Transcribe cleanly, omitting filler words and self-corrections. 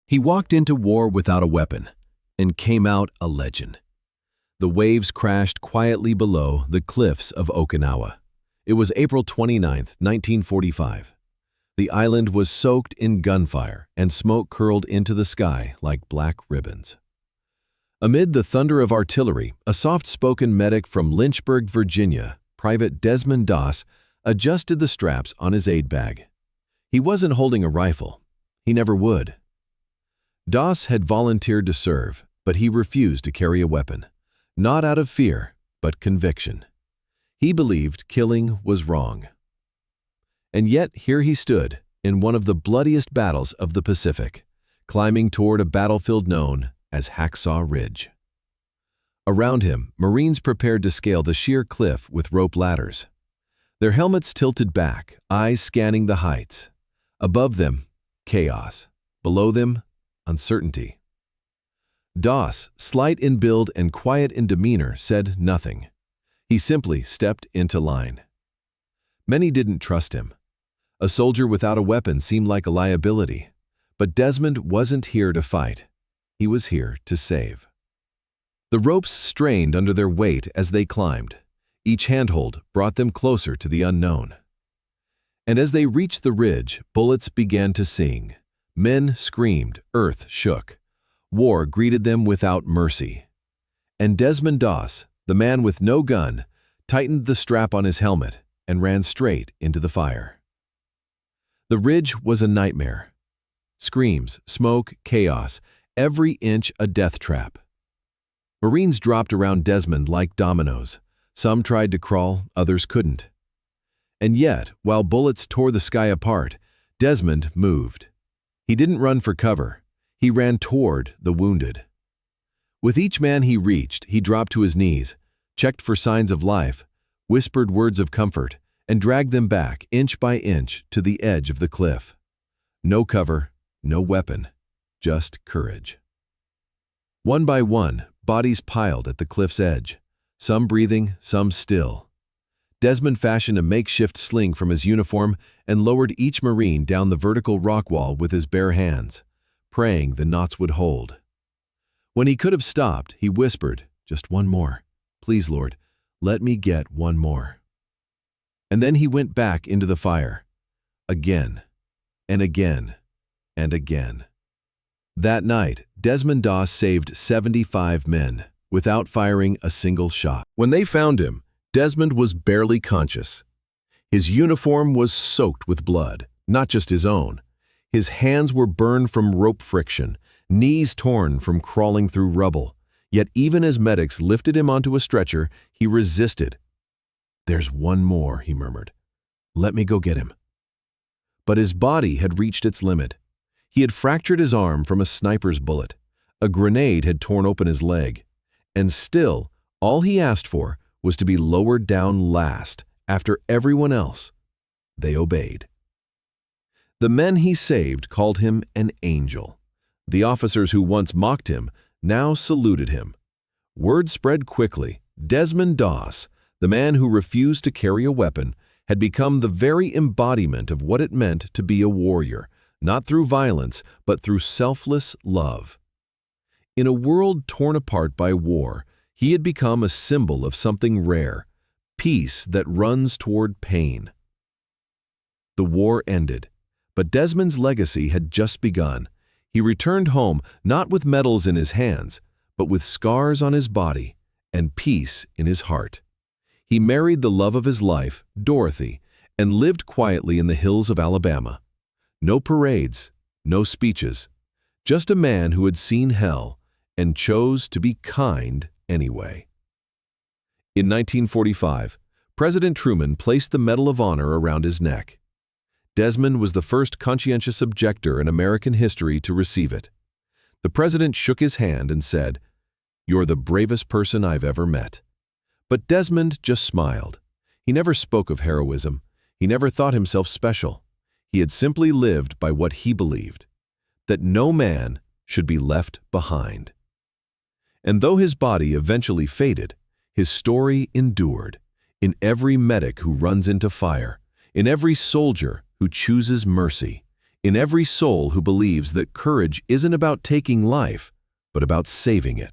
He walked into war without a weapon and came out a legend. The waves crashed quietly below the cliffs of Okinawa. It was April 29, 1945. The island was soaked in gunfire and smoke curled into the sky like black ribbons. Amid the thunder of artillery, a soft-spoken medic from Lynchburg, Virginia, Private Desmond Doss, adjusted the straps on his aid bag. He wasn't holding a rifle. He never would. Doss had volunteered to serve, but he refused to carry a weapon, not out of fear, but conviction. He believed killing was wrong. And yet here he stood, in one of the bloodiest battles of the Pacific, climbing toward a battlefield known as Hacksaw Ridge. Around him, Marines prepared to scale the sheer cliff with rope ladders. Their helmets tilted back, eyes scanning the heights. Above them, chaos. Below them, uncertainty. Doss, slight in build and quiet in demeanor, said nothing. He simply stepped into line. Many didn't trust him. A soldier without a weapon seemed like a liability. But Desmond wasn't here to fight. He was here to save. The ropes strained under their weight as they climbed. Each handhold brought them closer to the unknown. And as they reached the ridge, bullets began to sing. Men screamed, earth shook. War greeted them without mercy. And Desmond Doss, the man with no gun, tightened the strap on his helmet and ran straight into the fire. The ridge was a nightmare. Screams, smoke, chaos, every inch a death trap. Marines dropped around Desmond like dominoes. Some tried to crawl, others couldn't. And yet, while bullets tore the sky apart, Desmond moved. He didn't run for cover. He ran toward the wounded. With each man he reached, he dropped to his knees, checked for signs of life, whispered words of comfort, and dragged them back, inch by inch, to the edge of the cliff. No cover, no weapon, just courage. One by one, bodies piled at the cliff's edge, some breathing, some still. Desmond fashioned a makeshift sling from his uniform and lowered each Marine down the vertical rock wall with his bare hands, praying the knots would hold. When he could have stopped, he whispered, "Just one more. Please, Lord, let me get one more." And then he went back into the fire, again, and again, and again. That night, Desmond Doss saved 75 men, without firing a single shot. When they found him, Desmond was barely conscious. His uniform was soaked with blood, not just his own. His hands were burned from rope friction, knees torn from crawling through rubble. Yet even as medics lifted him onto a stretcher, he resisted. "There's one more," he murmured. "Let me go get him." But his body had reached its limit. He had fractured his arm from a sniper's bullet. A grenade had torn open his leg. And still, all he asked for was to be lowered down last, after everyone else. They obeyed. The men he saved called him an angel. The officers who once mocked him now saluted him. Word spread quickly. Desmond Doss, the man who refused to carry a weapon, had become the very embodiment of what it meant to be a warrior, not through violence, but through selfless love. In a world torn apart by war, he had become a symbol of something rare, peace that runs toward pain. The war ended, but Desmond's legacy had just begun. He returned home not with medals in his hands, but with scars on his body and peace in his heart. He married the love of his life, Dorothy, and lived quietly in the hills of Alabama. No parades, no speeches, just a man who had seen hell and chose to be kind anyway. In 1945, President Truman placed the Medal of Honor around his neck. Desmond was the first conscientious objector in American history to receive it. The president shook his hand and said, "You're the bravest person I've ever met." But Desmond just smiled. He never spoke of heroism. He never thought himself special. He had simply lived by what he believed, that no man should be left behind. And though his body eventually faded, his story endured in every medic who runs into fire, in every soldier who chooses mercy, in every soul who believes that courage isn't about taking life, but about saving it.